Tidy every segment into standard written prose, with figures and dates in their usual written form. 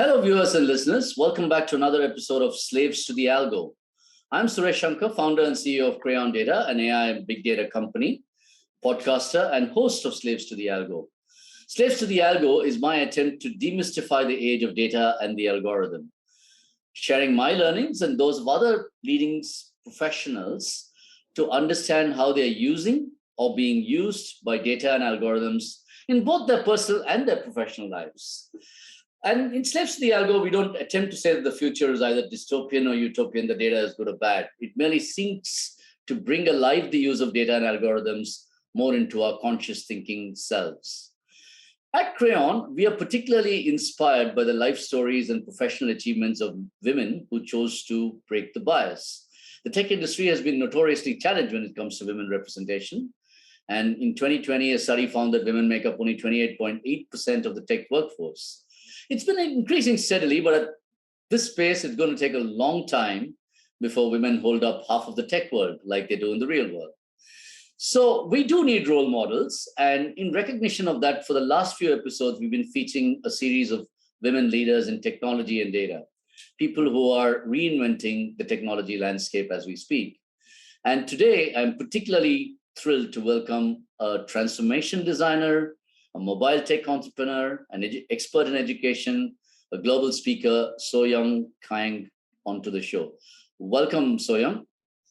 Hello, viewers and listeners. Welcome back to another episode of Slaves to the Algo. I'm Suresh Shankar, founder and CEO of Crayon Data, an AI and big data company, podcaster, and host of Slaves to the Algo. Slaves to the Algo is my attempt to demystify the age of data and the algorithm, sharing my learnings and those of other leading professionals to understand how they're using or being used by data and algorithms in both their personal and their professional lives. And in Slaves to the Algo, we don't attempt to say that the future is either dystopian or utopian, the data is good or bad. It merely seeks to bring alive the use of data and algorithms more into our conscious thinking selves. At Crayon, we are particularly inspired by the life stories and professional achievements of women who chose to break the bias. The tech industry has been notoriously challenged when it comes to women representation. And in 2020, a study found that women make up only 28.8% of the tech workforce. It's been increasing steadily, but at this pace, it's going to take a long time before women hold up half of the tech world like they do in the real world. So we do need role models. And in recognition of that, for the last few episodes, we've been featuring a series of women leaders in technology and data, people who are reinventing the technology landscape as we speak. And today, I'm particularly thrilled to welcome a transformation designer, a mobile tech entrepreneur, an expert in education, a global speaker, SoYoung Kang, onto the show. Welcome, SoYoung.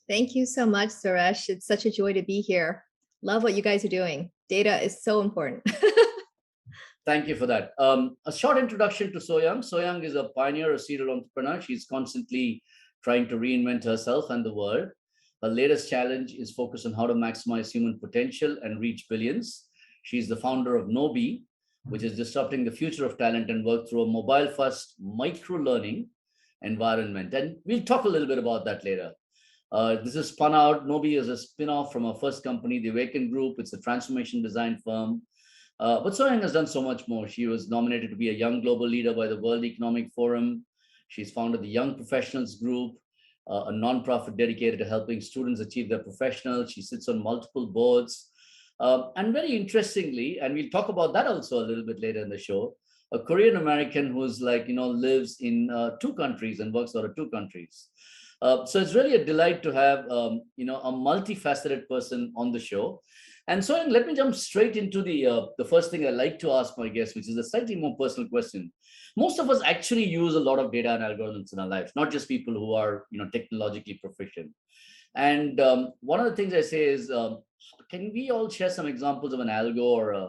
Thank you so much, Suresh. It's such a joy to be here. Love what you guys are doing. Data is so important. Thank you for that. A short introduction to SoYoung. SoYoung is a pioneer, a serial entrepreneur. She's constantly trying to reinvent herself and the world. Her latest challenge is focused on how to maximize human potential and reach billions. She's the founder of Nobis, which is disrupting the future of talent and work through a mobile-first microlearning environment. And we'll talk a little bit about that later. This is spun out. Nobis is a spin-off from our first company, the Awaken Group. It's a transformation design firm. But SoYoung has done so much more. She was nominated to be a young global leader by the World Economic Forum. She's founded the Young Professionals Group, a nonprofit dedicated to helping students achieve their professional. She sits on multiple boards. And very interestingly, and we'll talk about that also a little bit later in the show, a Korean American who's lives in 2 countries and works out of 2 countries. So it's really a delight to have a multifaceted person on the show. And so let me jump straight into the first thing I like to ask my guests, which is a slightly more personal question. Most of us actually use a lot of data and algorithms in our lives, not just people who are technologically proficient. And one of the things I say is, can we all share some examples of an algo or a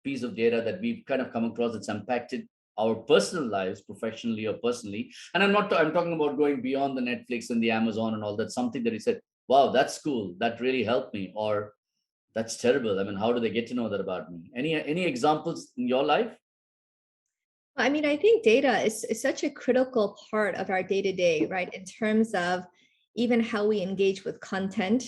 piece of data that we've kind of come across that's impacted our personal lives, professionally or personally? And I'm talking about going beyond the Netflix and the Amazon and all that. Something that you said, wow, that's cool, that really helped me, or that's terrible. I mean, how do they get to know that about me? Any examples in your life? I mean, I think data is such a critical part of our day-to-day, right? In terms of even how we engage with content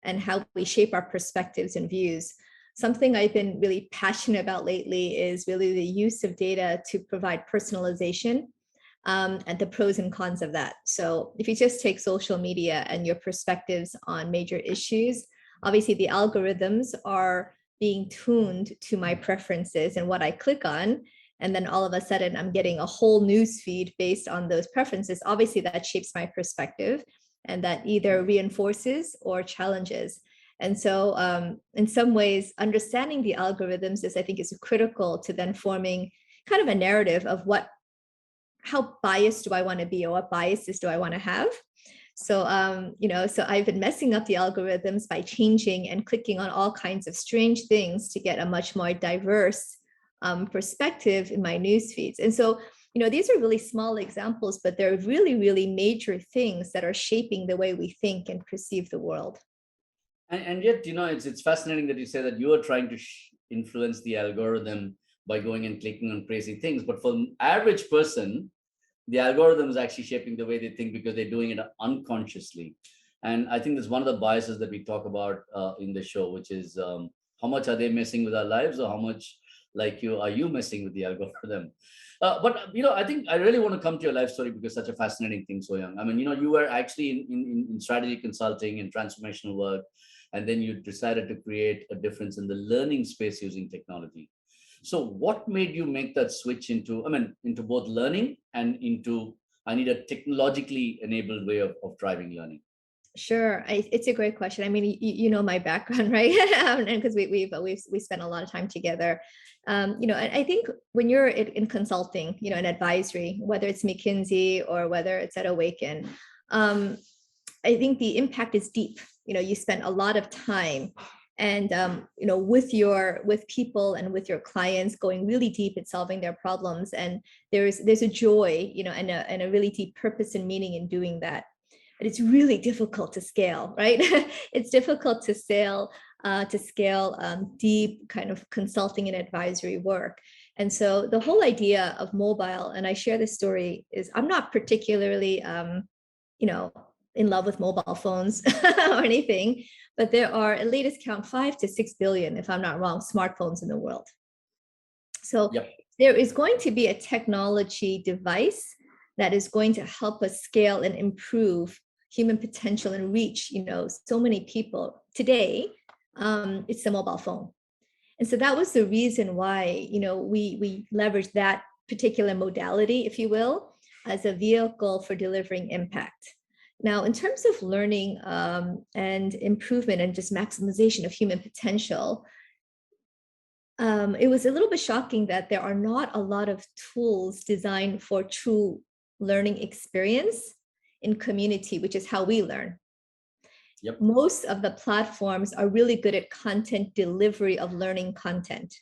and how we shape our perspectives and views. Something I've been really passionate about lately is really the use of data to provide personalization and the pros and cons of that. So if you just take social media and your perspectives on major issues, obviously the algorithms are being tuned to my preferences and what I click on. And then all of a sudden I'm getting a whole news feed based on those preferences. Obviously that shapes my perspective and that either reinforces or challenges. And so in some ways, understanding the algorithms I think is critical to then forming kind of a narrative of how biased do I want to be or what biases do I want to have? So, so I've been messing up the algorithms by changing and clicking on all kinds of strange things to get a much more diverse perspective in my news feeds. And so, these are really small examples, but they're really, really major things that are shaping the way we think and perceive the world. And yet, it's fascinating that you say that you are trying to influence the algorithm by going and clicking on crazy things. But for an average person, the algorithm is actually shaping the way they think because they're doing it unconsciously. And I think that's one of the biases that we talk about in the show, which is how much are they messing with our lives, or how much are you messing with the algorithm? But I think I really want to come to your life story because such a fascinating thing, SoYoung. I mean, you were actually in strategy consulting and transformational work, and then you decided to create a difference in the learning space using technology. So what made you make that switch into, I mean, into both learning and into, I need a technologically enabled way of driving learning? Sure, it's a great question. I mean, you know my background, right? And because we spent a lot of time together. I think when you're in consulting, in advisory, whether it's McKinsey or whether it's at Awaken, I think the impact is deep. You spend a lot of time, and with people and with your clients, going really deep at solving their problems, and there's a joy, and a really deep purpose and meaning in doing that. But it's really difficult to scale, right? It's difficult to scale deep kind of consulting and advisory work. And so the whole idea of mobile, and I share this story, is I'm not particularly, in love with mobile phones or anything, but there are, at latest count, 5 to 6 billion, if I'm not wrong, smartphones in the world. So Yep. There is going to be a technology device that is going to help us scale and improve human potential and reach, so many people today. It's the mobile phone. And so that was the reason why, we leveraged that particular modality, if you will, as a vehicle for delivering impact. Now, in terms of learning and improvement and just maximization of human potential, it was a little bit shocking that there are not a lot of tools designed for true learning experience in community, which is how we learn. Yep. Most of the platforms are really good at content delivery of learning content.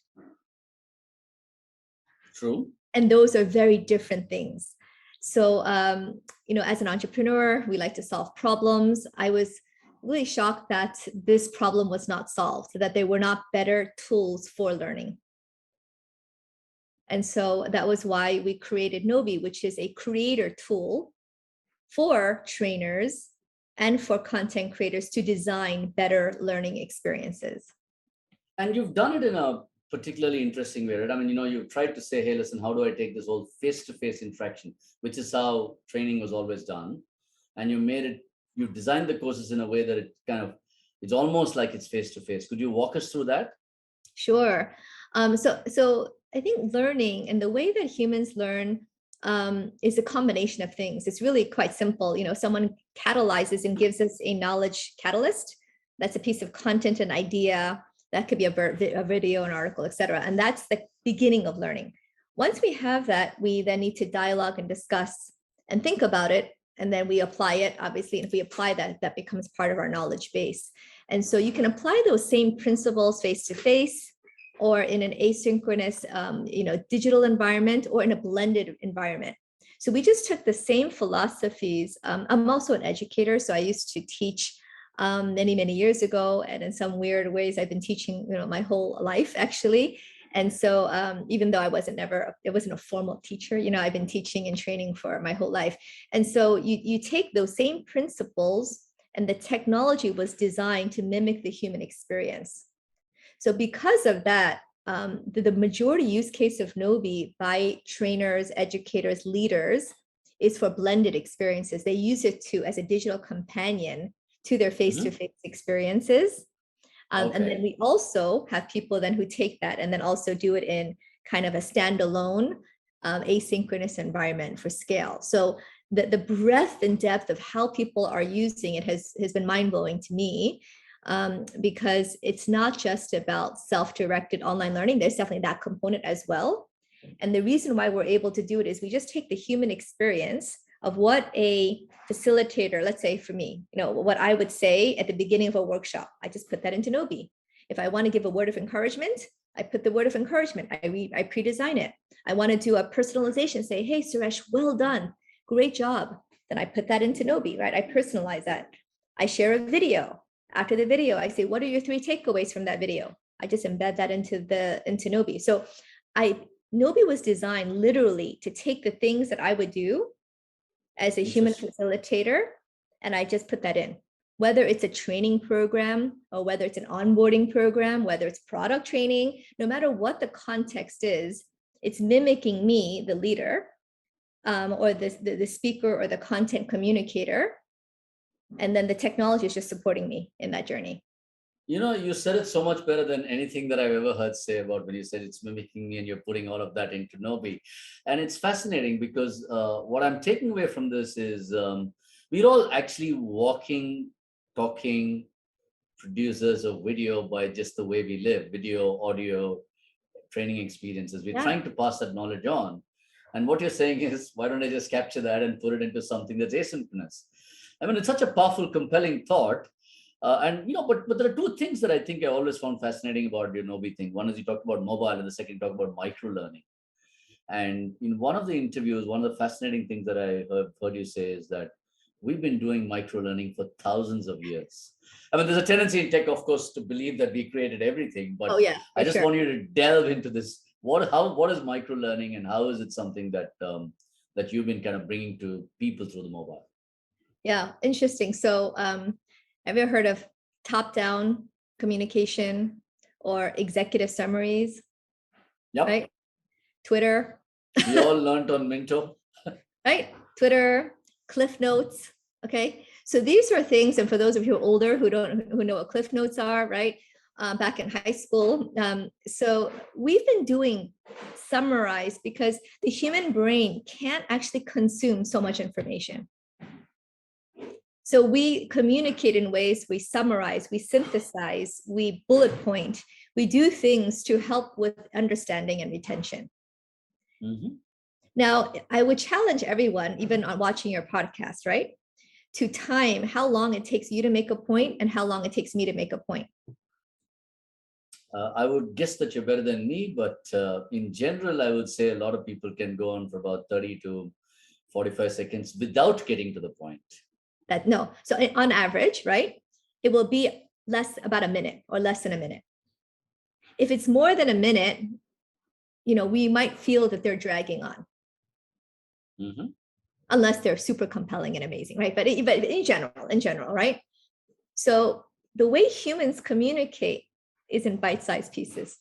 True. And those are very different things. So, as an entrepreneur, we like to solve problems. I was really shocked that this problem was not solved, so that there were not better tools for learning. And so that was why we created Nobi, which is a creator tool for trainers and for content creators to design better learning experiences. And you've done it in a particularly interesting way, right? I mean, you've tried to say, hey, listen, how do I take this whole face-to-face interaction, which is how training was always done. And you designed the courses in a way that it's almost like it's face-to-face. Could you walk us through that? Sure. So I think learning and the way that humans learn is a combination of things. It's really quite simple. Someone catalyzes and gives us a knowledge catalyst. That's a piece of content, an idea. That could be a video, an article, etc. And that's the beginning of learning. Once we have that, we then need to dialogue and discuss and think about it. And then we apply it, obviously. And if we apply that, that becomes part of our knowledge base. And so you can apply those same principles face-to-face, or in an asynchronous, digital environment, or in a blended environment. So we just took the same philosophies. I'm also an educator, so I used to teach many, many years ago. And in some weird ways, I've been teaching, my whole life, actually. And so even though it wasn't a formal teacher, I've been teaching and training for my whole life. And so you take those same principles, and the technology was designed to mimic the human experience. So because of that, the majority use case of Nobi by trainers, educators, leaders is for blended experiences. They use it as a digital companion to their face-to-face experiences. Okay. And then we also have people then who take that and then also do it in kind of a standalone asynchronous environment for scale. So the breadth and depth of how people are using it has been mind-blowing to me, because it's not just about self-directed online learning. There's definitely that component as well. And the reason why we're able to do it is we just take the human experience of what a facilitator, let's say for me, what I would say at the beginning of a workshop, I just put that into Nobi. If I want to give a word of encouragement, I put the word of encouragement. I pre-design it. I want to do a personalization, say, hey, Suresh, well done. Great job. Then I put that into Nobi, right? I personalize that. I share a video. After the video, I say, what are your 3 takeaways from that video? I just embed that into Nobi. So Nobi was designed literally to take the things that I would do as a human facilitator, and I just put that in. Whether it's a training program, or whether it's an onboarding program, whether it's product training, no matter what the context is, it's mimicking me, the leader, or the speaker or the content communicator. And then the technology is just supporting me in that journey. You said it so much better than anything that I've ever heard say about when you said it's mimicking me and you're putting all of that into Nobi. And it's fascinating because what I'm taking away from this is we're all actually walking, talking producers of video by just the way we live, video, audio, training experiences. We're Yeah. trying to pass that knowledge on. And what you're saying is, why don't I just capture that and put it into something that's asynchronous? I mean, it's such a powerful, compelling thought. But there are two things that I think I always found fascinating about your Nobi thing. One is you talked about mobile, and the second you talk about micro learning. And in one of the interviews, one of the fascinating things that I heard you say is that we've been doing micro learning for thousands of years. I mean, there's a tendency in tech, of course, to believe that we created everything, but Oh yeah, I for just sure. want you to delve into this. What is micro learning, and how is it something that that you've been kind of bringing to people through the mobile? Yeah, interesting. So have you ever heard of top-down communication or executive summaries, Yep, right? Twitter, we all learned on Minto. right? Twitter, Cliff Notes. Okay. So these are things, and for those of you older who know what Cliff Notes are, right? Back in high school. So we've been doing summarize because the human brain can't actually consume so much information. So we communicate in ways, we summarize, we synthesize, we bullet point, we do things to help with understanding and retention. Mm-hmm. Now, I would challenge everyone, even on watching your podcast, right, to time how long it takes you to make a point and how long it takes me to make a point. I would guess that you're better than me, but in general, I would say a lot of people can go on for about 30 to 45 seconds without getting to the point. That no, so on average, right, it will be about a minute or less than a minute. If it's more than a minute, we might feel that they're dragging on. Mm-hmm. Unless they're super compelling and amazing, right? But in general, right? So the way humans communicate is in bite-sized pieces.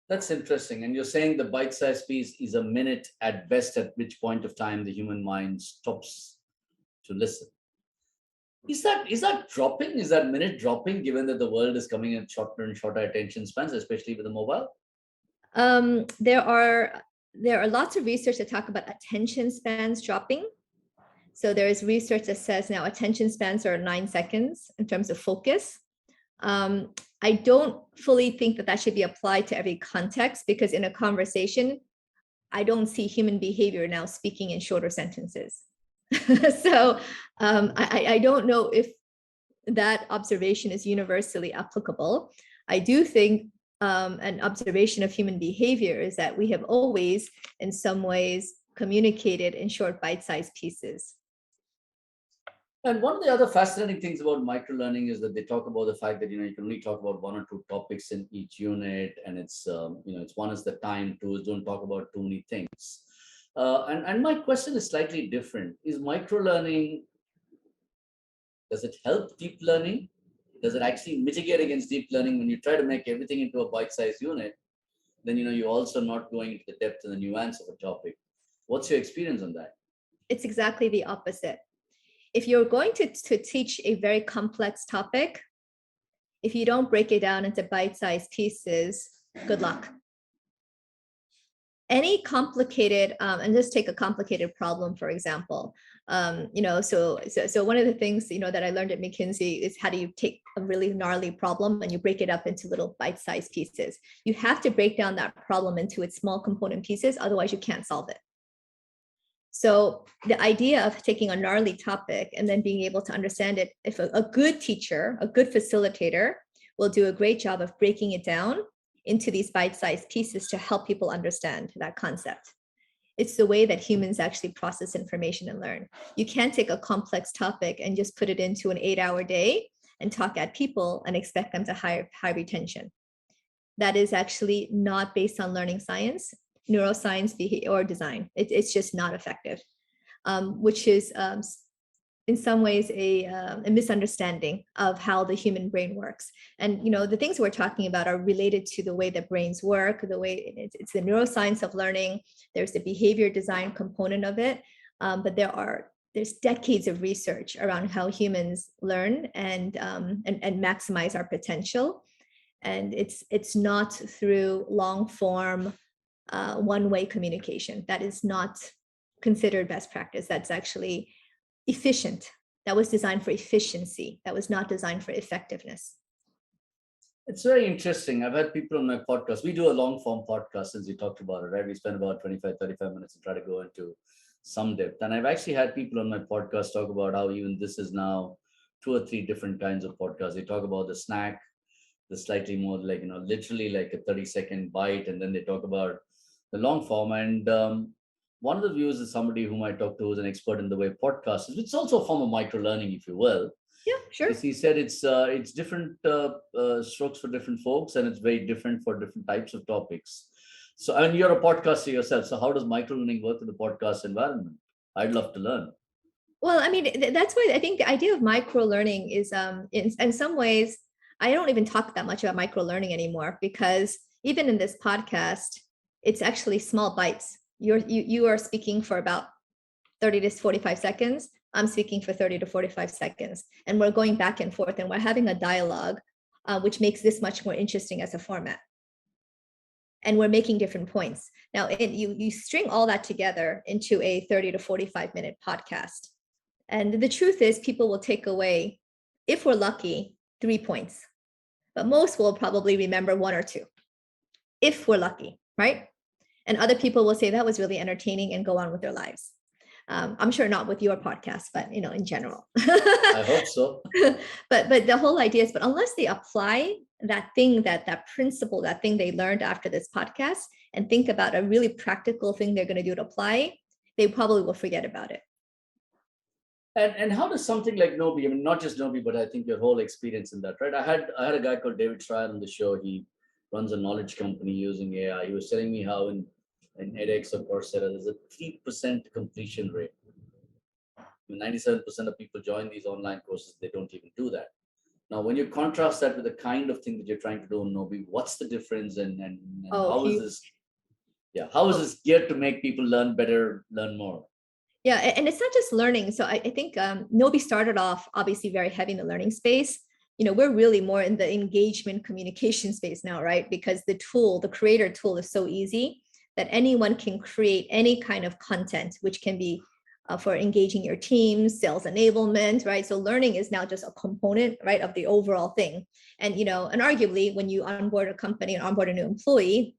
That's interesting. And you're saying the bite-sized piece is a minute at best, at which point of time the human mind stops to listen. Is that dropping? Is that minute dropping, given that the world is coming in shorter and shorter attention spans, especially with the mobile? There are lots of research that talk about attention spans dropping. So there is research that says now attention spans are 9 seconds in terms of focus. I don't fully think that should be applied to every context, because in a conversation, I don't see human behavior now speaking in shorter sentences. So I don't know if that observation is universally applicable. I do think an observation of human behavior is that we have always, in some ways, communicated in short bite-sized pieces. And one of the other fascinating things about microlearning is that they talk about the fact that you can only talk about one or two topics in each unit, and it's it's one is the time, two is don't talk about too many things. And my question is slightly different. Is microlearning, does it help deep learning? Does it actually mitigate against deep learning when you try to make everything into a bite-sized unit? Then you're also not going into the depth and the nuance of a topic. What's your experience on that? It's exactly the opposite. If you're going to teach a very complex topic, if you don't break it down into bite-sized pieces, good luck. Any complicated, and just take a complicated problem, for example. So one of the things, that I learned at McKinsey is how do you take a really gnarly problem and you break it up into little bite-sized pieces. You have to break down that problem into its small component pieces, otherwise you can't solve it. So the idea of taking a gnarly topic and then being able to understand it, if a good teacher, a good facilitator will do a great job of breaking it down into these bite-sized pieces to help people understand that concept. It's the way that humans actually process information and learn. You can't take a complex topic and just put it into an 8-hour day and talk at people and expect them to high retention. That is actually not based on learning science, neuroscience, behavior, or design. It's just not effective, which is in some ways a misunderstanding of how the human brain works. And the things we're talking about are related to the way that brains work, the way it's the neuroscience of learning. There's the behavior design component of it, but there are there's decades of research around how humans learn and maximize our potential. And it's not through long form, one-way communication. That is not considered best practice. That's actually efficient. That was designed for efficiency. That was not designed for effectiveness. It's very interesting. I've had people on my podcast. We do a long form podcast, since we talked about it, right? We spend about 25, 35 minutes and try to go into some depth. And I've actually had people on my podcast talk about how even this is now 2 or 3 different kinds of podcasts. They talk about the snack, the slightly more like, literally like a 30-second bite. And then they talk about the long form. And one of the viewers is somebody whom I talked to who's an expert in the way podcast is. It's also a form of micro learning, if you will. Yeah, sure. He said it's different strokes for different folks, and it's very different for different types of topics. So, and you're a podcaster yourself. So, how does microlearning work in the podcast environment? I'd love to learn. Well, I mean, that's why I think the idea of micro learning is, in some ways, I don't even talk that much about micro learning anymore, because even in this podcast, it's actually small bites. You are speaking for about 30 to 45 seconds. I'm speaking for 30 to 45 seconds, and we're going back and forth, and we're having a dialogue, which makes this much more interesting as a format. And we're making different points. Now, you string all that together into a 30 to 45 minute podcast. And the truth is, people will take away, if we're lucky, 3 points, but most will probably remember 1 or 2, if we're lucky, right? And other people will say that was really entertaining and go on with their lives. I'm sure not with your podcast, but in general. I hope so. But the whole idea is, but unless they apply that thing, that principle, that thing they learned after this podcast, and think about a really practical thing they're going to do to apply, they probably will forget about it. And how does something like Nobi, I mean, not just Nobi, but I think your whole experience in that, right? I had a guy called David Schreier on the show. He runs a knowledge company using AI. He was telling me how in edX or Coursera, there's a 3% completion rate. 97% of people join these online courses, they don't even do that. Now, when you contrast that with the kind of thing that you're trying to do in Nobi, what's the difference, and how is this? Yeah, how is this geared to make people learn better, learn more? Yeah, and it's not just learning. So I think Nobi started off obviously very heavy in the learning space. We're really more in the engagement communication space now, right? Because the creator tool is so easy that anyone can create any kind of content, which can be for engaging your team, sales enablement, right? So learning is now just a component, right, of the overall thing. And, and arguably when you onboard a company and onboard a new employee,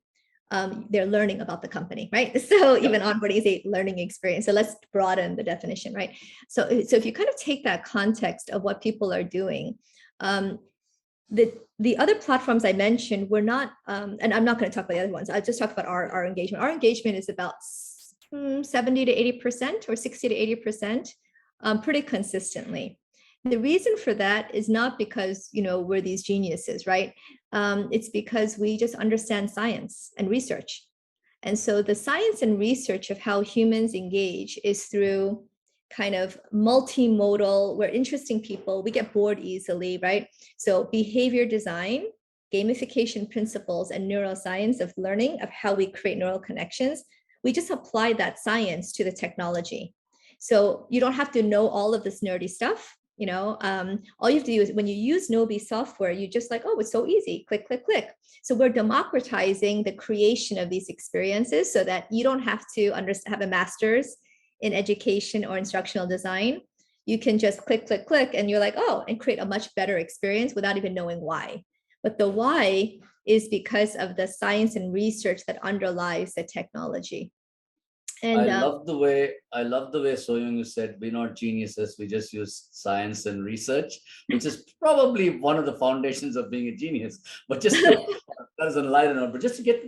they're learning about the company, right? So even onboarding is a learning experience. So let's broaden the definition, right? So if you kind of take that context of what people are doing, the other platforms I mentioned were not, and I'm not going to talk about the other ones. I'll just talk about our engagement. Our engagement is about 70 to 80% or 60 to 80%, pretty consistently. The reason for that is not because, we're these geniuses, right? It's because we just understand science and research. And so the science and research of how humans engage is through kind of multimodal. We're interesting people. We get bored easily, right? So behavior design, gamification principles, and neuroscience of learning, of how we create neural connections. We just apply that science to the technology. So you don't have to know all of this nerdy stuff. All you have to do is, when you use Nobis software, you just like, oh, it's so easy, click, click, click. So we're democratizing the creation of these experiences so that you don't have to have a master's in education or instructional design. You can just click, click, click, and you're like, oh, and create a much better experience without even knowing why. But the why is because of the science and research that underlies the technology. And I love the way SoYoung said, we're not geniuses, we just use science and research, which is probably one of the foundations of being a genius. But just that is a lighter note, but just to get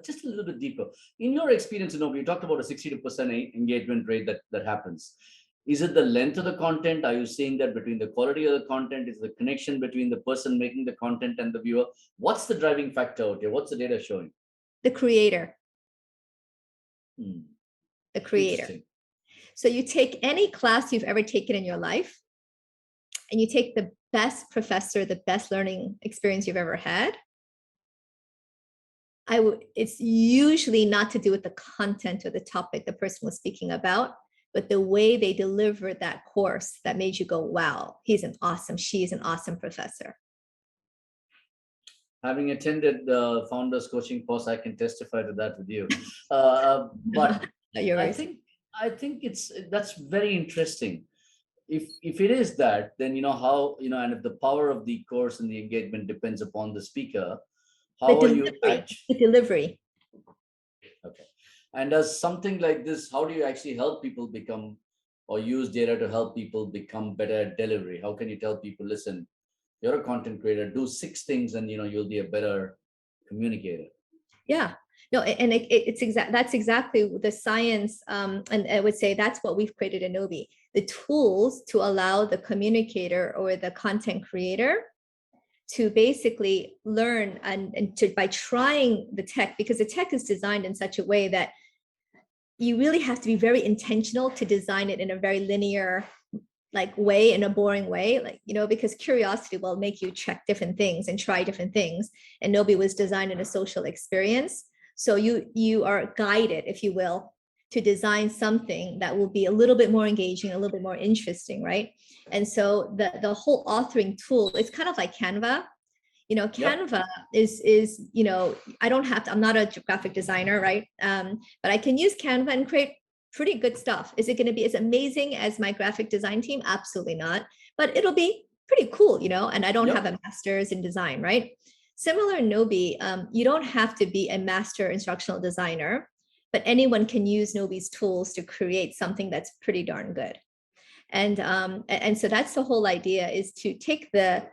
just a little bit deeper. In your experience, you talked about a 62% engagement rate that happens. Is it the length of the content? Are you seeing that between the quality of the content? Is the connection between the person making the content and the viewer? What's the driving factor out here? What's the data showing? The creator. The creator. So you take any class you've ever taken in your life, and you take the best professor, the best learning experience you've ever had. It's usually not to do with the content or the topic the person was speaking about, but the way they delivered that course that made you go, wow, she's an awesome professor. Having attended the founders coaching course, I can testify to that with you. But I think that's very interesting. If it is that, then how and if the power of the course and the engagement depends upon the speaker, how are you the delivery? Okay. And does something like this, how do you actually help people become or use data to help people become better at delivery? How can you tell people, listen, you're a content creator, do 6 things and you'll be a better communicator? Yeah, no, and that's exactly the science. And I would say that's what we've created in Nobis, the tools to allow the communicator or the content creator to basically learn and by trying the tech, because the tech is designed in such a way that you really have to be very intentional to design it in a very linear way, in a boring way, because curiosity will make you check different things and try different things. And Nobis was designed in a social experience. So you are guided, if you will, to design something that will be a little bit more engaging, a little bit more interesting, right? And so the whole authoring tool, it's kind of like Canva. Canva is I'm not a graphic designer, right? But I can use Canva and create pretty good stuff. Is it going to be as amazing as my graphic design team? Absolutely not. But it'll be pretty cool, and I don't have a master's in design, right? Similar in Nobis, you don't have to be a master instructional designer, but anyone can use Nobis tools to create something that's pretty darn good. And so that's the whole idea, is to take to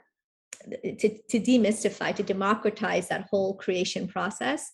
demystify, to democratize that whole creation process.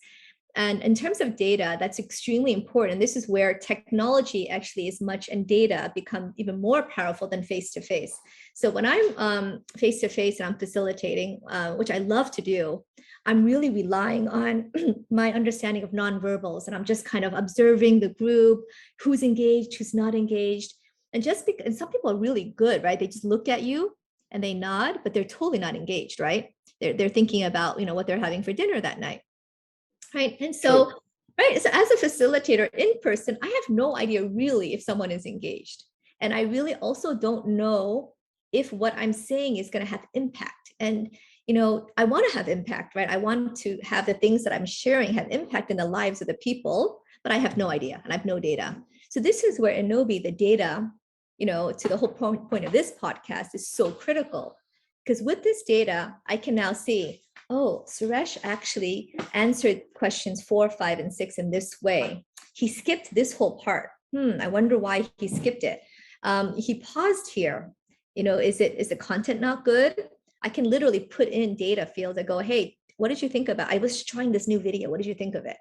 And in terms of data, that's extremely important. This is where technology actually is much, and data become even more powerful than face-to-face. So when I'm face-to-face and I'm facilitating, which I love to do, I'm really relying on my understanding of nonverbals, and I'm just kind of observing the group, who's engaged, who's not engaged. And and some people are really good, right? They just look at you and they nod, but they're totally not engaged, right? They're thinking about, what they're having for dinner that night, right? And so, right, so as a facilitator in person, I have no idea really if someone is engaged. And I really also don't know if what I'm saying is going to have impact. And, I want to have impact, right? I want to have the things that I'm sharing have impact in the lives of the people, but I have no idea and I have no data. So this is where in Nobis, the data, to the whole point of this podcast, is so critical, because with this data, I can now see, oh, Suresh actually answered questions 4, 5, and 6 in this way. He skipped this whole part. I wonder why he skipped it. He paused here. Is the content not good? I can literally put in data fields that go, hey, what did you think about? I was trying this new video. What did you think of it?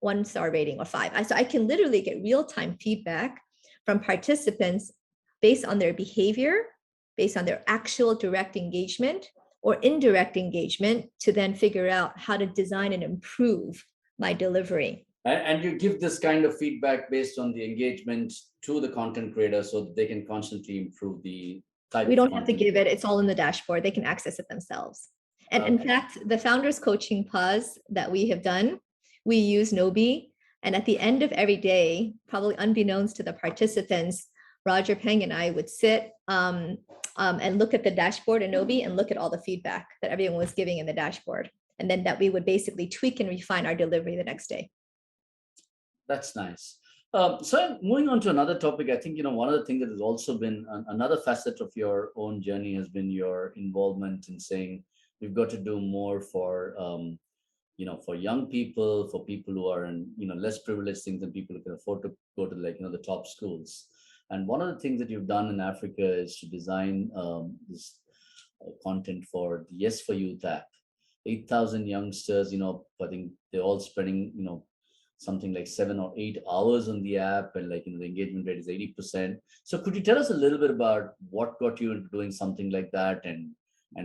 1-star rating or 5. So I can literally get real-time feedback from participants based on their behavior, based on their actual direct engagement or indirect engagement, to then figure out how to design and improve my delivery. And you give this kind of feedback based on the engagement to the content creator so that they can constantly improve the type. We don't have to give it. It's all in the dashboard. They can access it themselves. And in fact, the founders coaching pause that we have done, we use Nobis. And at the end of every day, probably unbeknownst to the participants, Roger Peng and I would sit and look at the dashboard in Nobis and look at all the feedback that everyone was giving in the dashboard. And then that we would basically tweak and refine our delivery the next day. That's nice. So moving on to another topic, I think, one of the things that has also been another facet of your own journey has been your involvement in saying we've got to do more for, for young people, for people who are in, less privileged things and people who can afford to go to the top schools. And one of the things that you've done in Africa is to design this content for the Yes for Youth app. 8,000 youngsters, I think they're all spending, something like 7 or 8 hours on the app, and the engagement rate is 80%. So could you tell us a little bit about what got you into doing something like that, and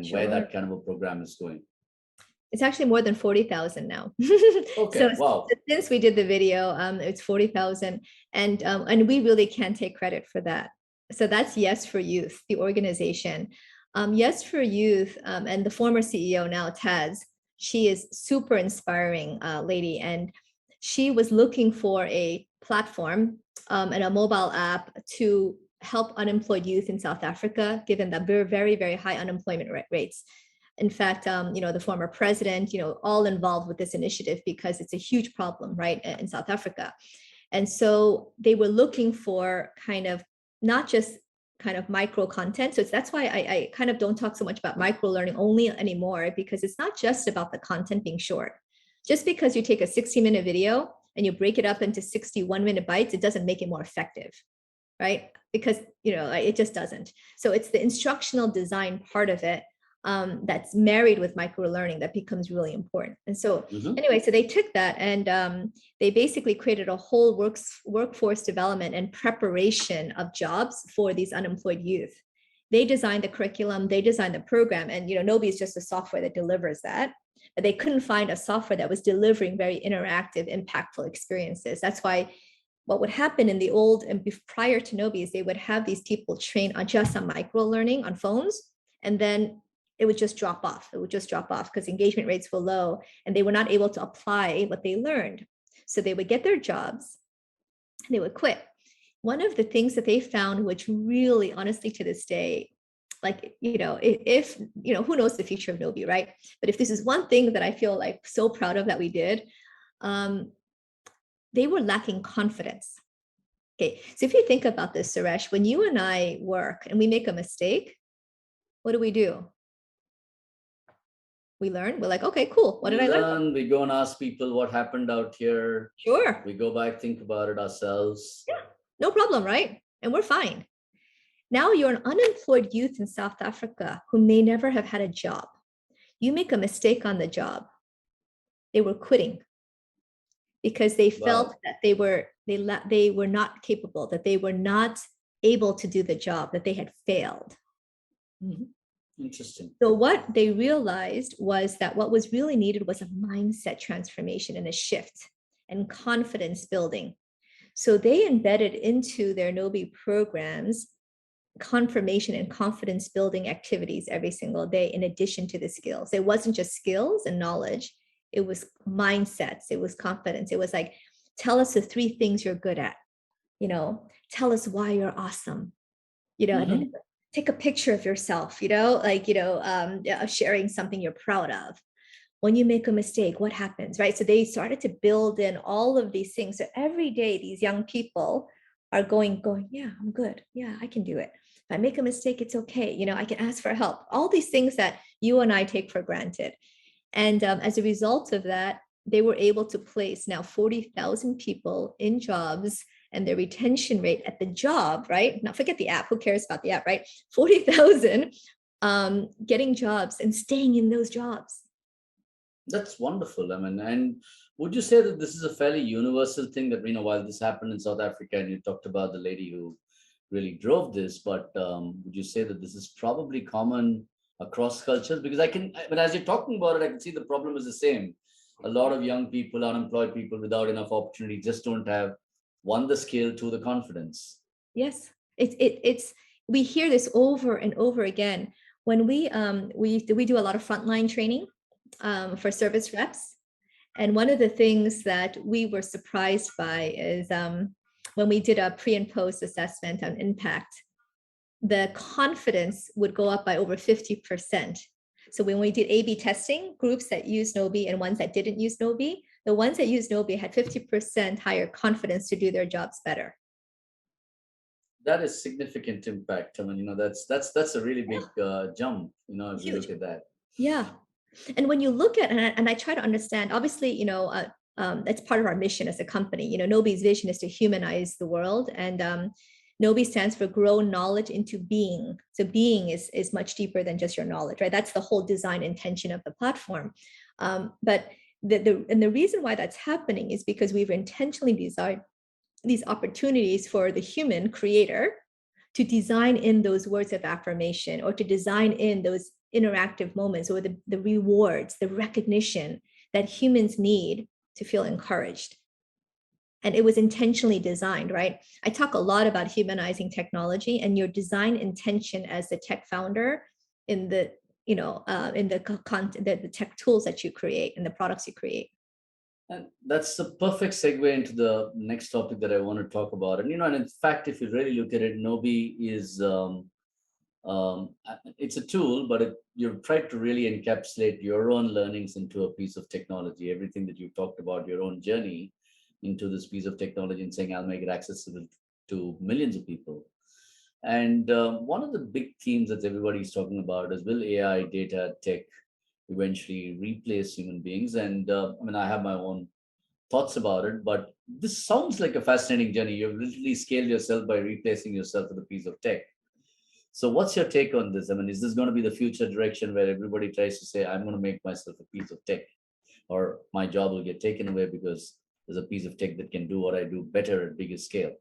Sure. Where that kind of a program is going? It's actually more than 40,000 now. Okay, so, wow. So since we did the video, it's 40,000, and we really can't take credit for that. So that's Yes for Youth, the organization. Yes for Youth, and the former CEO now, Taz, she is super inspiring lady, and she was looking for a platform and a mobile app to help unemployed youth in South Africa, given that very, very, very high unemployment rates. In fact, the former president, all involved with this initiative because it's a huge problem, right, in South Africa. And so they were looking for kind of not just kind of micro content. So that's why I kind of don't talk so much about micro learning only anymore, because it's not just about the content being short. Just because you take a 60-minute video and you break it up into 61-minute bites, it doesn't make it more effective, right? Because it just doesn't. So it's the instructional design part of it that's married with micro learning that becomes really important. And so anyway, so they took that and they basically created a whole workforce development and preparation of jobs for these unemployed youth. They designed the curriculum, they designed the program, and Nobis is just a software that delivers that. But they couldn't find a software that was delivering very interactive, impactful experiences. That's why what would happen in the old and prior to Nobis, they would have these people train on just on micro learning on phones, and then it would just drop off. It would just drop off because engagement rates were low and they were not able to apply what they learned. So they would get their jobs and they would quit. One of the things that they found, which really honestly to this day, like, if, who knows the future of Nobi, right? But if this is one thing that I feel like so proud of that we did, they were lacking confidence. Okay, so if you think about this, Suresh, when you and I work and we make a mistake, what do? We learn. We're like, okay, cool. What did I learn? We go and ask people what happened out here. Sure. We go back, think about it ourselves. Yeah, no problem, right? And we're fine. Now you're an unemployed youth in South Africa who may never have had a job. You make a mistake on the job. They were quitting because they felt that they were not capable, that they were not able to do the job, that they had failed. Interesting. So what they realized was that what was really needed was a mindset transformation and a shift and confidence building. So they embedded into their Nobi programs confirmation and confidence building activities every single day, in addition to the skills. It wasn't just skills and knowledge. It was mindsets. It was confidence. It was like, tell us the 3 things you're good at, tell us why you're awesome, and then take a picture of yourself, sharing something you're proud of. When you make a mistake, what happens, right? So they started to build in all of these things. So every day, these young people are going, yeah, I'm good. Yeah, I can do it. If I make a mistake, it's okay. I can ask for help. All these things that you and I take for granted. And as a result of that, they were able to place now 40,000 people in jobs, and their retention rate at the job, right? Not forget the app. Who cares about the app, right? 40,000 getting jobs and staying in those jobs. That's wonderful. I mean, and would you say that this is a fairly universal thing that, while this happened in South Africa and you talked about the lady who really drove this, but would you say that this is probably common across cultures? Because but as you're talking about it, I can see the problem is the same. A lot of young people, unemployed people without enough opportunity just don't have the skill to the confidence. Yes, it's we hear this over and over again when we do a lot of frontline training for service reps, and one of the things that we were surprised by is when we did a pre and post assessment on impact, the confidence would go up by over 50%. So when we did A/B testing, groups that used Nobi and ones that didn't use Nobi, the ones that used Nobi had 50% higher confidence to do their jobs better. That is significant impact. I mean, that's a really big jump, if you look at that. Yeah. And when you look at, and I try to understand, obviously, that's part of our mission as a company. Nobi's vision is to humanize the world, and Nobi stands for grow knowledge into being. So being is much deeper than just your knowledge, right? That's the whole design intention of the platform. But the reason why that's happening is because we've intentionally designed these opportunities for the human creator to design in those words of affirmation, or to design in those interactive moments, or the rewards, the recognition that humans need to feel encouraged. And it was intentionally designed, right? I talk a lot about humanizing technology, and your design intention as the tech founder in the content, the tech tools that you create and the products you create. And that's the perfect segue into the next topic that I want to talk about. And and in fact, if you really look at it, Nobi is it's a tool, but you've tried to really encapsulate your own learnings into a piece of technology. Everything that you've talked about, your own journey into this piece of technology, and saying I'll make it accessible to millions of people. And one of the big themes that everybody's talking about is, will AI, data, tech eventually replace human beings? And I mean, I have my own thoughts about it, but this sounds like a fascinating journey. You've literally scaled yourself by replacing yourself with a piece of tech. So, what's your take on this? I mean, is this going to be the future direction where everybody tries to say, I'm going to make myself a piece of tech, or my job will get taken away because there's a piece of tech that can do what I do better at bigger scale?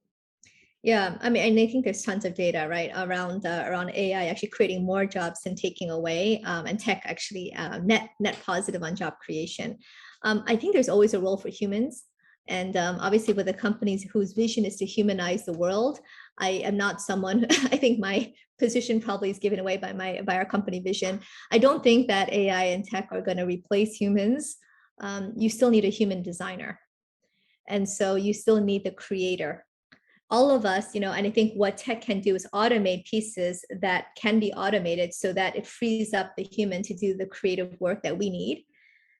Yeah, I mean, and I think there's tons of data, right, around AI actually creating more jobs than taking away, and tech actually net positive on job creation. I think there's always a role for humans, and obviously with the companies whose vision is to humanize the world, I am not someone. I think my position probably is given away by our company vision. I don't think that AI and tech are going to replace humans. You still need a human designer, and so you still need the creator. All of us, and I think what tech can do is automate pieces that can be automated so that it frees up the human to do the creative work that we need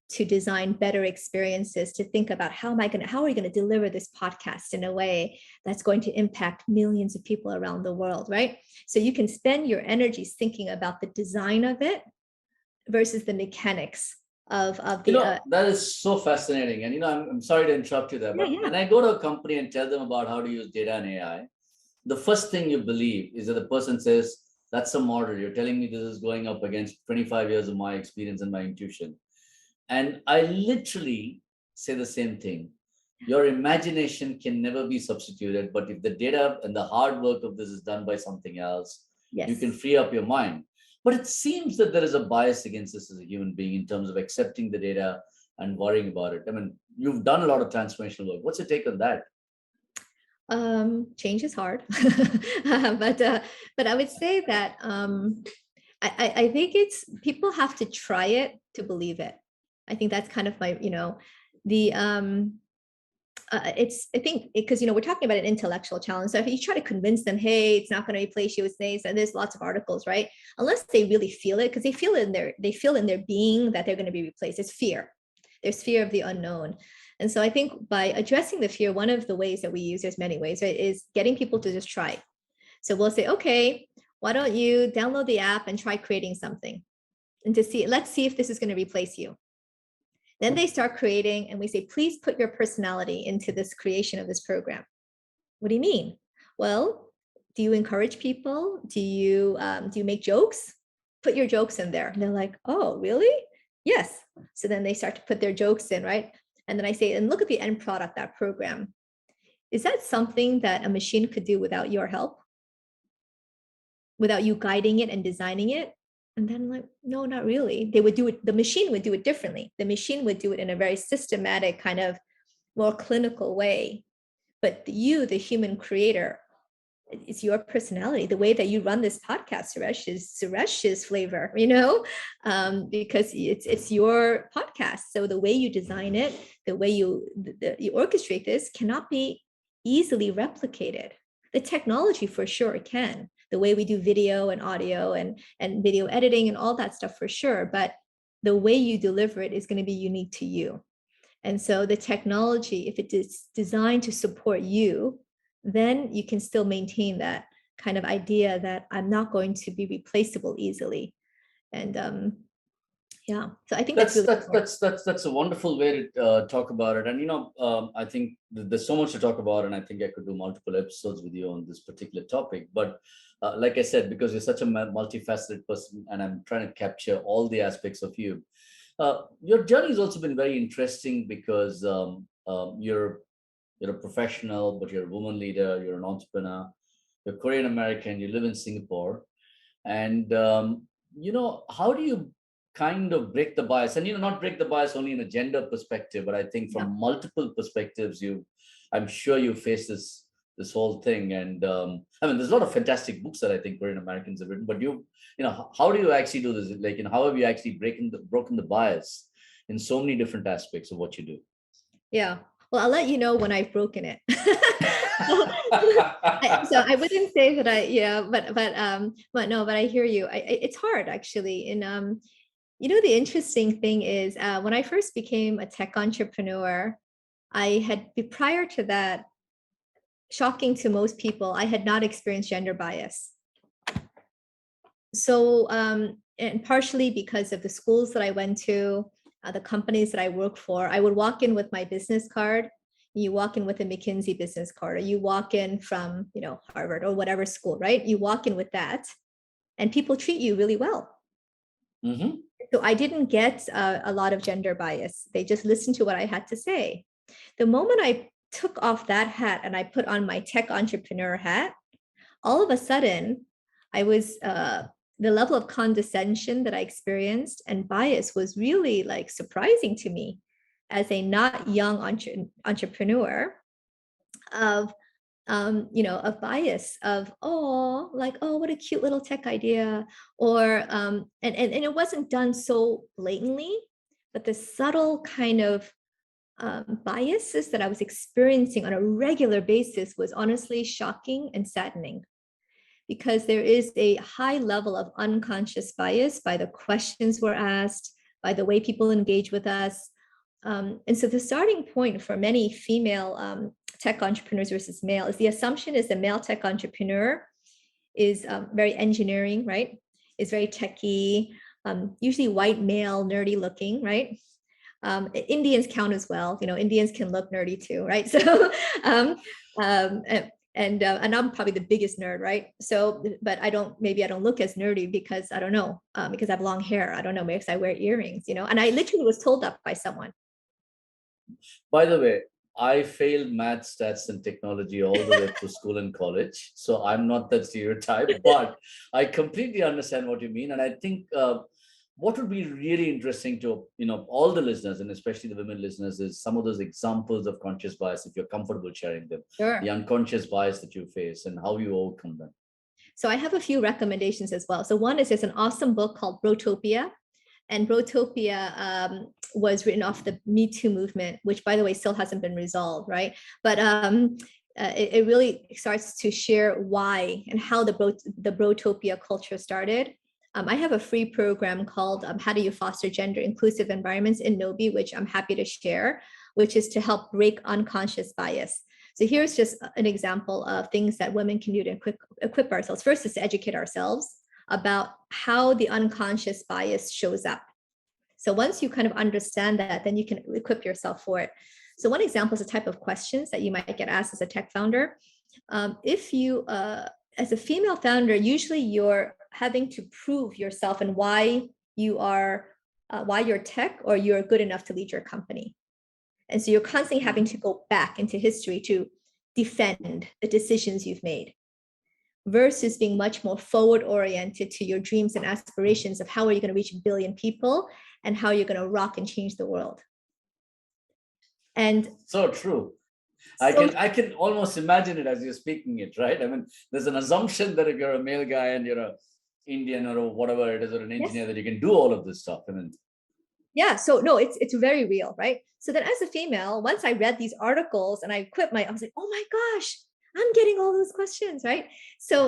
to design better experiences, to think about how are we going to deliver this podcast in a way that's going to impact millions of people around the world, right? So you can spend your energies thinking about the design of it versus the mechanics of the That is so fascinating. And, I'm sorry to interrupt you there, yeah, but yeah. when I go to a company and tell them about how to use data and AI, the first thing you believe is that the person says, that's a model. You're telling me this is going up against 25 years of my experience and my intuition. And I literally say the same thing. Your imagination can never be substituted, but if the data and the hard work of this is done by something else, you can Yes. free up your mind. But it seems that there is a bias against this as a human being in terms of accepting the data and worrying about it. I mean, you've done a lot of transformational work. What's your take on that? Change is hard. But I would say that I think it's people have to try it to believe it. I think that's kind of my, the it's I think because we're talking about an intellectual challenge. So if you try to convince them, hey, it's not going to replace you, it's nice, and there's lots of articles, right? Unless they really feel it, because they feel in their being that they're going to be replaced. It's fear. There's fear of the unknown. And so I think by addressing the fear, one of the ways that we use, there's many ways, right, is getting people to just try. So we'll say, okay, why don't you download the app and try creating something, and let's see if this is going to replace you. Then they start creating, and we say, please put your personality into this creation of this program. What do you mean? Well, do you encourage people? Do you make jokes? Put your jokes in there. And they're like, oh, really? Yes. So then they start to put their jokes in, right? And then I say, and look at the end product, that program. Is that something that a machine could do without your help? Without you guiding it and designing it? And then I'm like, no, not really. They would do it, the machine would do it differently. The machine would do it in a very systematic, kind of more clinical way. But you, the human creator, it's your personality. The way that you run this podcast, Suresh, is Suresh's flavor, because it's your podcast. So the way you design it, the way you orchestrate this cannot be easily replicated. The technology for sure can. The way we do video and audio and video editing and all that stuff for sure. But the way you deliver it is going to be unique to you. And so the technology, if it is designed to support you, then you can still maintain that kind of idea that I'm not going to be replaceable easily. And yeah, so I think that's That's really that's important. that's that's that's a wonderful way to talk about it. And I think there's so much to talk about, and I think I could do multiple episodes with you on this particular topic. But like I said, because you're such a multifaceted person, and I'm trying to capture all the aspects of you. Your journey has also been very interesting because you're a professional, but you're a woman leader, you're an entrepreneur, you're Korean American, you live in Singapore, and how do you kind of break the bias? And not break the bias only in a gender perspective, but I think Yeah. from multiple perspectives, I'm sure you face this whole thing. And I mean, there's a lot of fantastic books that I think Korean Americans have written, but how do you actually do this? Like, how have you actually broken the bias in so many different aspects of what you do? Yeah. Well, I'll let you know when I've broken it. So I wouldn't say that but no, but I hear you. It's hard actually. And the interesting thing is when I first became a tech entrepreneur, prior to that, shocking to most people, I had not experienced gender bias. So, and partially because of the schools that I went to, the companies that I work for, I would walk in with my business card. You walk in with a McKinsey business card, or you walk in from, Harvard or whatever school, right? You walk in with that, and people treat you really well. Mm-hmm. So I didn't get a lot of gender bias. They just listened to what I had to say. The moment I took off that hat and I put on my tech entrepreneur hat, all of a sudden, I was the level of condescension that I experienced and bias was really like surprising to me as a not young entrepreneur of of bias of what a cute little tech idea, or and it wasn't done so blatantly, but the subtle kind of biases that I was experiencing on a regular basis was honestly shocking and saddening, because there is a high level of unconscious bias by the questions we're asked, by the way people engage with us. And so the starting point for many female tech entrepreneurs versus male is the assumption is the male tech entrepreneur is very engineering, right? Is very techie, usually white male, nerdy looking, right? Indians count as well. Indians can look nerdy too, right? So, um, and I'm probably the biggest nerd, right? So, but maybe I don't look as nerdy because I don't know, because I have long hair. I don't know, maybe because I wear earrings, and I literally was told that by someone. By the way, I failed math, stats, and technology all the way through school and college. So I'm not that stereotype, but I completely understand what you mean. And I think what would be really interesting to all the listeners, and especially the women listeners, is some of those examples of conscious bias, if you're comfortable sharing them. Sure. The unconscious bias that you face and how you overcome them. So I have a few recommendations as well. So one is there's an awesome book called Brotopia. And Brotopia was written off the Me Too movement, which, by the way, still hasn't been resolved, right? But it really starts to share why and how the Brotopia culture started. I have a free program called How Do You Foster Gender Inclusive Environments in Nobis, which I'm happy to share, which is to help break unconscious bias. So here's just an example of things that women can do to equip ourselves. First is to educate ourselves about how the unconscious bias shows up. So once you kind of understand that, then you can equip yourself for it. So one example is a type of questions that you might get asked as a tech founder. If you, as a female founder, usually you're having to prove yourself and why you're tech or you're good enough to lead your company. And so you're constantly having to go back into history to defend the decisions you've made, versus being much more forward oriented to your dreams and aspirations of how are you going to reach 1 billion people and how you're going to rock and change the world. And so true. I can almost imagine it as you're speaking it, right? I mean, there's an assumption that if you're a male guy and you're a Indian or whatever it is, or an engineer, yes, that you can do all of this stuff. I mean, yeah, so no, it's very real, right? So then as a female, once I read these articles and I was like, oh my gosh, I'm getting all those questions, right? So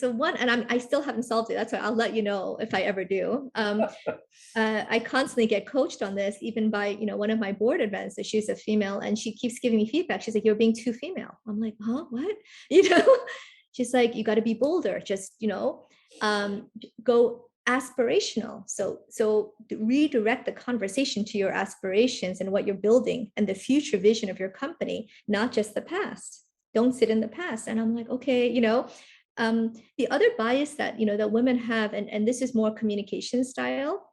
one, and I still haven't solved it. That's why I'll let you know if I ever do. I constantly get coached on this, even by one of my board advisors. She's a female, and she keeps giving me feedback. She's like, "You're being too female." I'm like, "Huh? What?" She's like, "You got to be bolder. Just go aspirational. So redirect the conversation to your aspirations and what you're building and the future vision of your company, not just the past. Don't sit in the past." And I'm like, okay, the other bias that that women have, and this is more communication style.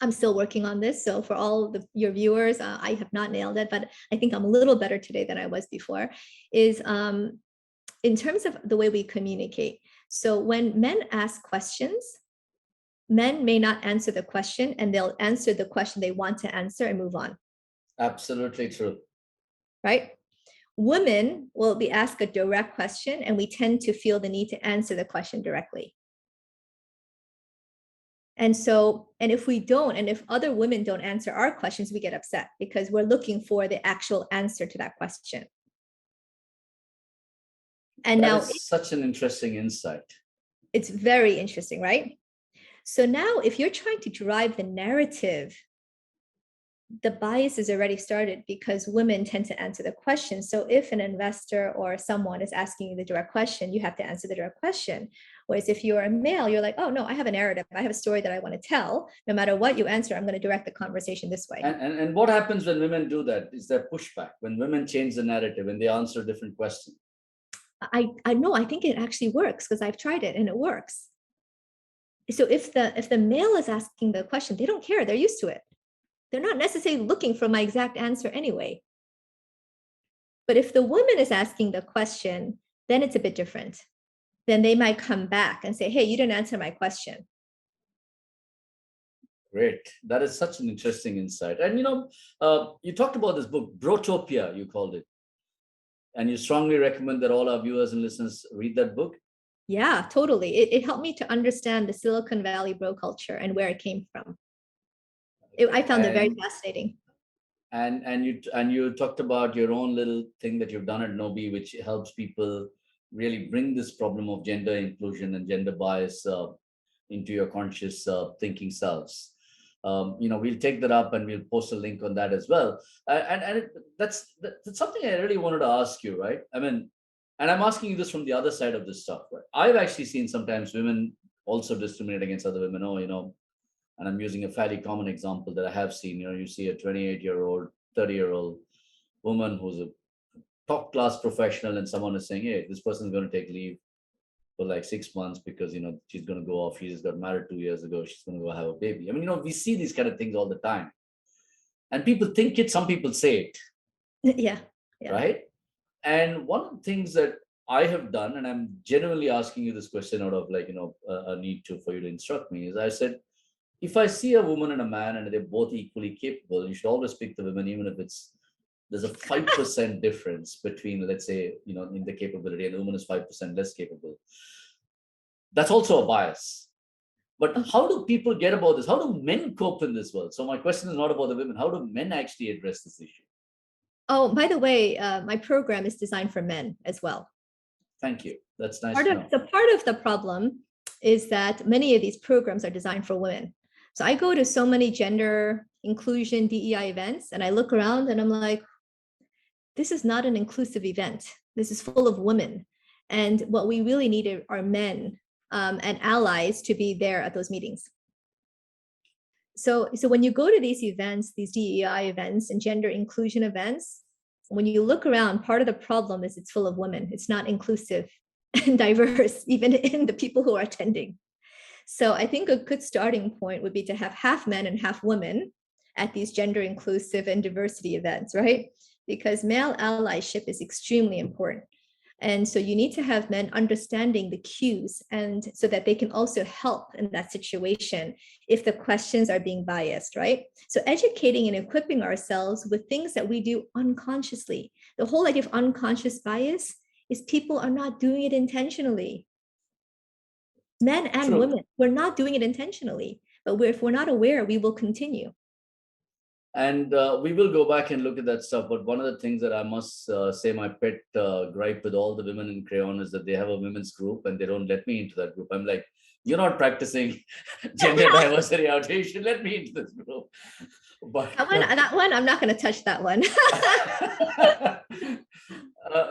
I'm still working on this. So for all your viewers, I have not nailed it, but I think I'm a little better today than I was before, is in terms of the way we communicate. So when men ask questions, men may not answer the question, and they'll answer the question they want to answer and move on. Absolutely true. Right? Women will be asked a direct question, and we tend to feel the need to answer the question directly. And so, and if we don't, and if other women don't answer our questions, we get upset because we're looking for the actual answer to that question. And That now is such an interesting insight. it's very interesting, right? So now if you're trying to drive the narrative, the bias is already started because women tend to answer the question. So if an investor or someone is asking you the direct question, you have to answer the direct question. Whereas if you're a male, you're like, oh no, I have a narrative. I have a story that I want to tell. No matter what you answer, I'm going to direct the conversation this way. And what happens when women do that? Is there pushback? When women change the narrative and they answer a different question? I know, I think it actually works because I've tried it and it works. So if the male is asking the question, they don't care. They're used to it. They're not necessarily looking for my exact answer anyway. But if the woman is asking the question, then it's a bit different. Then they might come back and say, hey, you didn't answer my question. Great. That is such an interesting insight. And you talked about this book, Brotopia, you called it. And you strongly recommend that all our viewers and listeners read that book? Yeah, totally. It helped me to understand the Silicon Valley bro culture and where it came from. I found it very fascinating. And you talked about your own little thing that you've done at Nobi, which helps people really bring this problem of gender inclusion and gender bias into your conscious thinking selves. We'll take that up and we'll post a link on that as well. That's something I really wanted to ask you, right? I mean, and I'm asking you this from the other side of this stuff, right? I've actually seen sometimes women also discriminate against other women. And I'm using a fairly common example that I have seen. You see a 28-year-old, 30-year-old woman who's a top class professional, and someone is saying, hey, this person's going to take leave for like 6 months because she's going to go off. She just got married 2 years ago. She's going to go have a baby. I mean, we see these kind of things all the time, and people think it. Some people say it. Yeah. Right. And one of the things that I have done, and I'm genuinely asking you this question out of a need for you to instruct me, is I said, if I see a woman and a man and they're both equally capable, you should always pick the women, even if there's a 5% difference between, let's say, in the capability, and the woman is 5% less capable. That's also a bias. But how do people get about this? How do men cope in this world? So my question is not about the women. How do men actually address this issue? Oh, by the way, my program is designed for men as well. Thank you. That's nice Part of the problem is that many of these programs are designed for women. So I go to so many gender inclusion DEI events and I look around and I'm like, this is not an inclusive event. This is full of women. And what we really need are men and allies to be there at those meetings. So when you go to these events, these DEI events and gender inclusion events, when you look around, part of the problem is it's full of women. It's not inclusive and diverse, even in the people who are attending. So I think a good starting point would be to have half men and half women at these gender inclusive and diversity events, right? Because male allyship is extremely important. And so you need to have men understanding the cues, and so that they can also help in that situation if the questions are being biased, right? So educating and equipping ourselves with things that we do unconsciously. The whole idea of unconscious bias is people are not doing it intentionally. Men and women, we're not doing it intentionally, but if we're not aware, we will continue. And we will go back and look at that stuff. But one of the things that I must say, my pet gripe with all the women in Crayon is that they have a women's group and they don't let me into that group. I'm like, you're not practicing gender diversity out here. You should let me into this group. But that one, I'm not going to touch that one.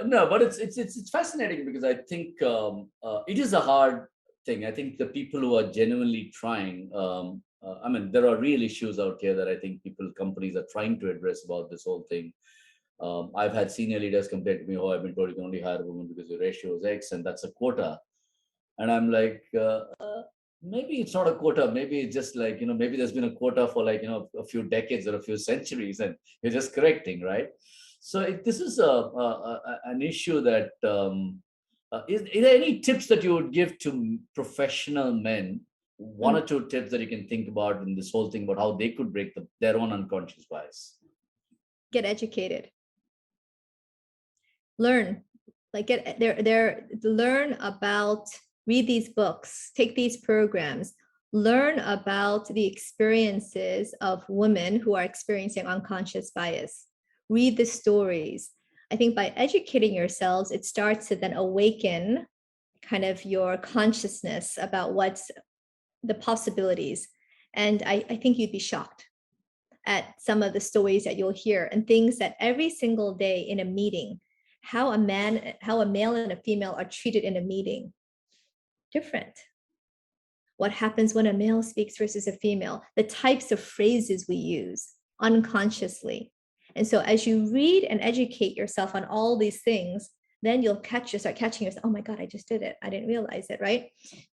No, but it's fascinating because I think it is a hard thing. I think the people who are genuinely trying, there are real issues out here that I think companies are trying to address about this whole thing. I've had senior leaders complain to me, oh, I've been told you can only hire a woman because your ratio is X and that's a quota. And I'm like, maybe it's not a quota. Maybe it's just like, maybe there's been a quota for a few decades or a few centuries and you're just correcting, right? So this is an issue that, is there any tips that you would give to professional men? One or two tips that you can think about in this whole thing about how they could break their own unconscious bias? Get educated. Learn. Learn about, read these books, take these programs, learn about the experiences of women who are experiencing unconscious bias. Read the stories. I think by educating yourselves, it starts to then awaken kind of your consciousness about what's the possibilities. And I think you'd be shocked at some of the stories that you'll hear and things that every single day in a meeting, how a male and a female are treated in a meeting, different. What happens when a male speaks versus a female, the types of phrases we use unconsciously. And so as you read and educate yourself on all these things, then you'll start catching yourself, oh my God, I just did it. I didn't realize it, right?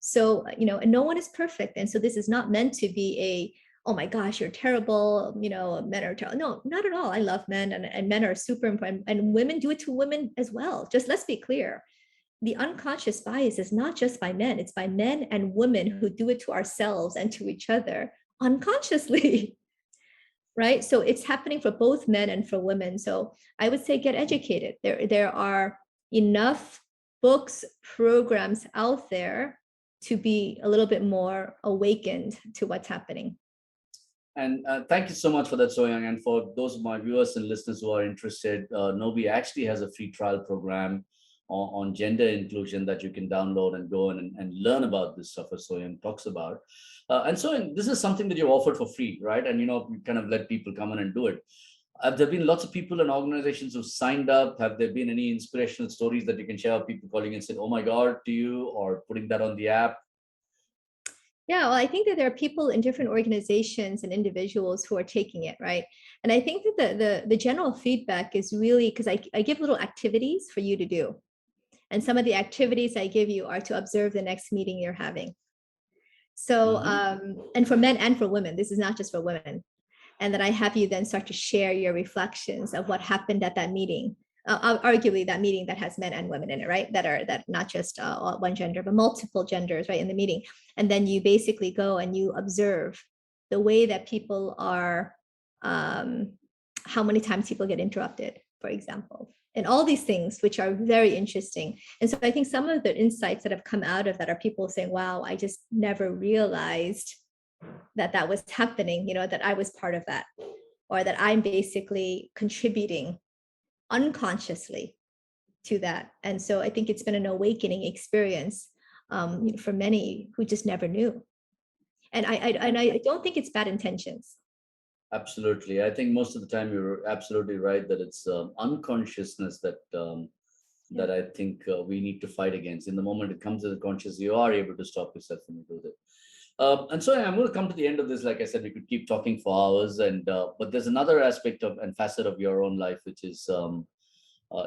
So, and no one is perfect. And so this is not meant to be oh my gosh, you're terrible, men are terrible. No, not at all. I love men and men are super important. And women do it to women as well. Just let's be clear. The unconscious bias is not just by men, it's by men and women who do it to ourselves and to each other unconsciously. Right? So it's happening for both men and for women. So I would say get educated. There are enough books, programs out there to be a little bit more awakened to what's happening. And thank you so much for that, SoYoung. And for those of my viewers and listeners who are interested, Nobi actually has a free trial program on gender inclusion that you can download and go and learn about this stuff as SoYoung talks about. And so this is something that you offered for free, right? And, you kind of let people come in and do it. Have there been lots of people and organizations who signed up? Have there been any inspirational stories that you can share of people calling and saying, oh my God, to you, or putting that on the app? Yeah, well, I think that there are people in different organizations and individuals who are taking it, right? And I think that the general feedback is really because I give little activities for you to do. And some of the activities I give you are to observe the next meeting you're having. So, and for men and for women, this is not just for women. And then I have you then start to share your reflections of what happened at that meeting. Arguably that meeting that has men and women in it, right? That not just one gender, but multiple genders, right, in the meeting. And then you basically go and you observe the way that people are, how many times people get interrupted, for example, and all these things, which are very interesting. And so I think some of the insights that have come out of that are people saying, wow, I just never realized that was happening, that I was part of that, or that I'm basically contributing unconsciously to that. And so I think it's been an awakening experience for many who just never knew. And I don't think it's bad intentions. Absolutely. I think most of the time you're absolutely right that it's unconsciousness that I think we need to fight against. In the moment it comes as a conscious, you are able to stop yourself from doing it. And so I'm going to come to the end of this. Like I said, we could keep talking for hours, but there's another aspect of and facet of your own life, which is,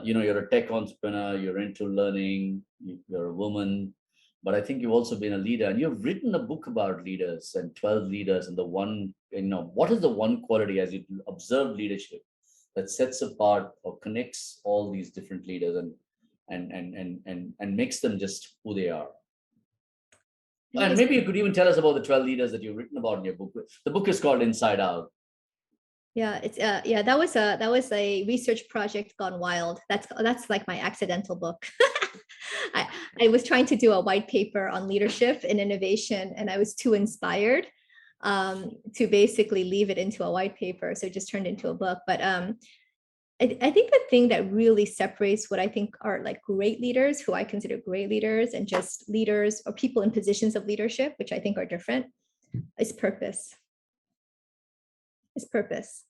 you're a tech entrepreneur, you're into learning, you're a woman, but I think you've also been a leader, and you've written a book about leaders and 12 leaders. And what is the one quality as you observe leadership that sets apart or connects all these different leaders and makes them just who they are? And maybe you could even tell us about the 12 leaders that you've written about in your book. The book is called Inside Out. Yeah, it's that was a research project gone wild. That's like my accidental book. I was trying to do a white paper on leadership and innovation, and I was too inspired to basically leave it into a white paper, so it just turned into a book. But I think the thing that really separates what I think are like great leaders, who I consider great leaders, and just leaders or people in positions of leadership, which I think are different, is purpose. Is purpose.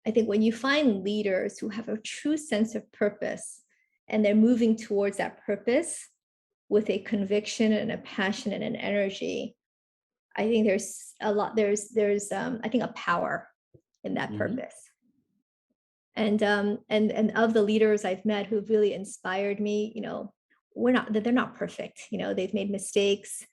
I think when you find leaders who have a true sense of purpose and they're moving towards that purpose with a conviction and a passion and an energy, I think there's a lot, there's I think a power in that purpose. And of the leaders I've met who've really inspired me, they're not perfect. They've made mistakes.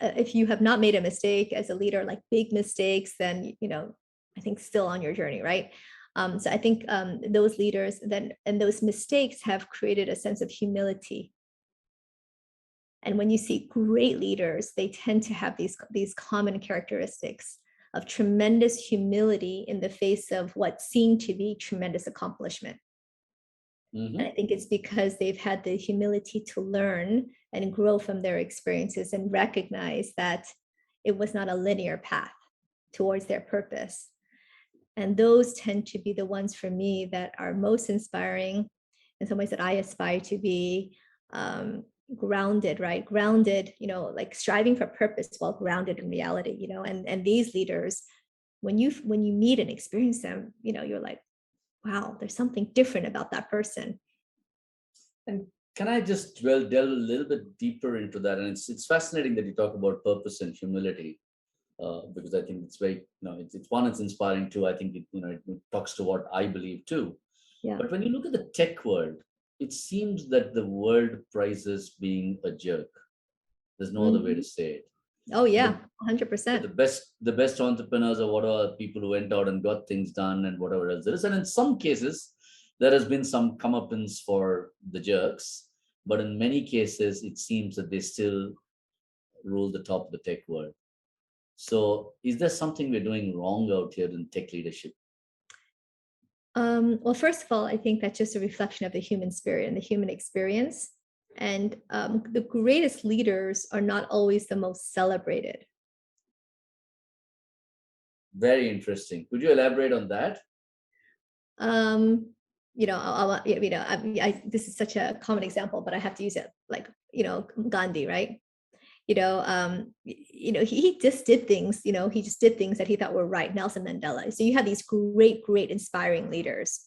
If you have not made a mistake as a leader, like big mistakes, then I think still on your journey, right? So I think those leaders and those mistakes have created a sense of humility. And when you see great leaders, they tend to have these common characteristics of tremendous humility in the face of what seemed to be tremendous accomplishment. And I think it's because they've had the humility to learn and grow from their experiences and recognize that it was not a linear path towards their purpose. And those tend to be the ones for me that are most inspiring, in some ways that I aspire to be grounded, right? Grounded, like striving for purpose while grounded in reality, and these leaders, when you meet and experience them, you're like, wow, there's something different about that person. And can I just delve a little bit deeper into that? And it's fascinating that you talk about purpose and humility, because I think it's very, it's one, it's inspiring too. I think it talks to what I believe too. Yeah. But when you look at the tech world, it seems that the world prizes being a jerk. There's no other way to say it. Oh yeah, 100%. The best entrepreneurs are whatever people who went out and got things done and whatever else there is. And in some cases, there has been some comeuppance for the jerks, but in many cases, it seems that they still rule the top of the tech world. So, is there something we're doing wrong out here in tech leadership? Well, first of all, I think that's just a reflection of the human spirit and the human experience. And the greatest leaders are not always the most celebrated. Very interesting. Could you elaborate on that? This is such a common example, but I have to use it. Like, Gandhi, right? He just did things. He just did things that he thought were right. Nelson Mandela. So you have these great, inspiring leaders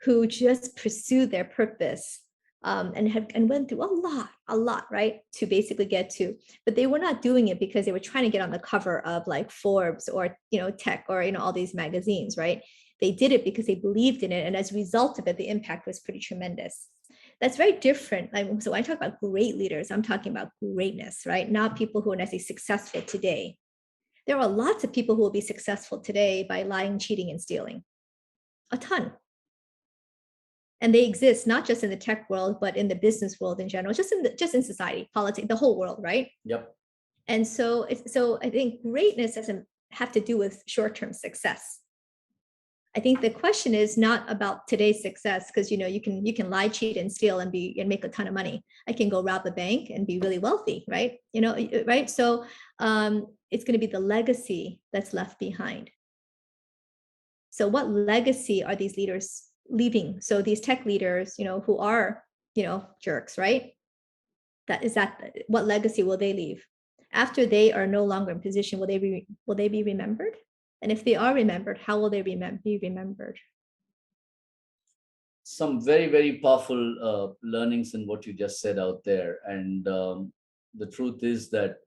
who just pursued their purpose. And went through a lot, right, to basically get to, but they were not doing it because they were trying to get on the cover of like Forbes or Tech or all these magazines, right? They did it because they believed in it, and as a result of it, the impact was pretty tremendous. That's very different. So when I talk about great leaders, I'm talking about greatness, right? Not people who are necessarily successful today. There are lots of people who will be successful today by lying, cheating, and stealing. A ton. And they exist not just in the tech world, but in the business world in general, just in society, politics, the whole world, right? Yep. And so I think greatness doesn't have to do with short-term success. I think the question is not about today's success, because you can lie, cheat, and steal and make a ton of money. I can go rob a bank and be really wealthy, right? Right? So it's going to be the legacy that's left behind. So what legacy are these leaders leaving? So these tech leaders, who are, jerks, right? What legacy will they leave? After they are no longer in position, will they be remembered? And if they are remembered, how will they be remembered? Some very, very powerful learnings in what you just said out there. And the truth is that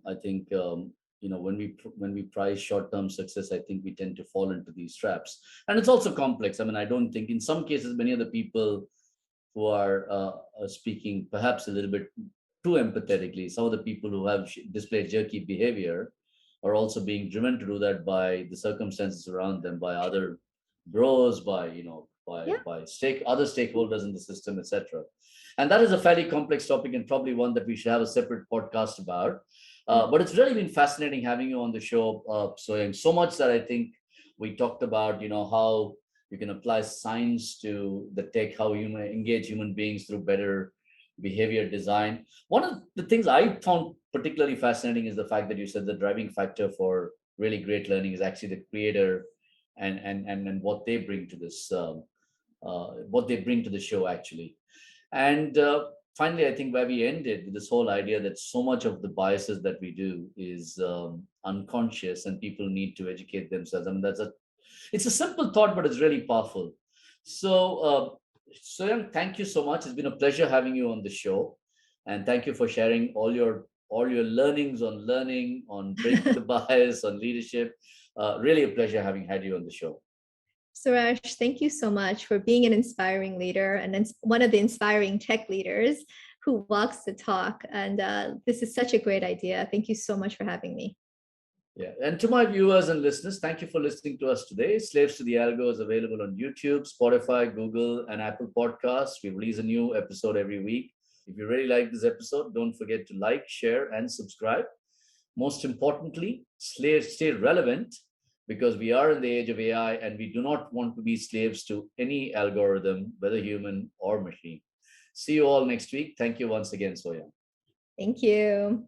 I think when we prize short-term success, I think we tend to fall into these traps. And it's also complex. I mean, I don't think in some cases many of the people who are speaking perhaps a little bit too empathetically, some of the people who have displayed jerky behavior are also being driven to do that by the circumstances around them, by other bros, by other stakeholders in the system, etc. And that is a fairly complex topic and probably one that we should have a separate podcast about. But it's really been fascinating having you on the show, SoYoung. So much that I think we talked about, how you can apply science to the tech, how you may engage human beings through better behavior design. One of the things I found particularly fascinating is the fact that you said the driving factor for really great learning is actually the creator and what they bring to this, what they bring to the show actually. And finally, I think where we ended with this whole idea that so much of the biases that we do is unconscious and people need to educate themselves. I mean, it's a simple thought, but it's really powerful. So, SoYoung, thank you so much. It's been a pleasure having you on the show, and thank you for sharing all your learnings on learning, on breaking the bias, on leadership. Really a pleasure having had you on the show. Suresh, thank you so much for being an inspiring leader and one of the inspiring tech leaders who walks the talk. And this is such a great idea. Thank you so much for having me. Yeah, and to my viewers and listeners, thank you for listening to us today. Slaves to the Algo is available on YouTube, Spotify, Google, and Apple Podcasts. We release a new episode every week. If you really like this episode, don't forget to like, share, and subscribe. Most importantly, slaves stay relevant because we are in the age of AI and we do not want to be slaves to any algorithm, whether human or machine. See you all next week. Thank you once again, SoYoung. Thank you.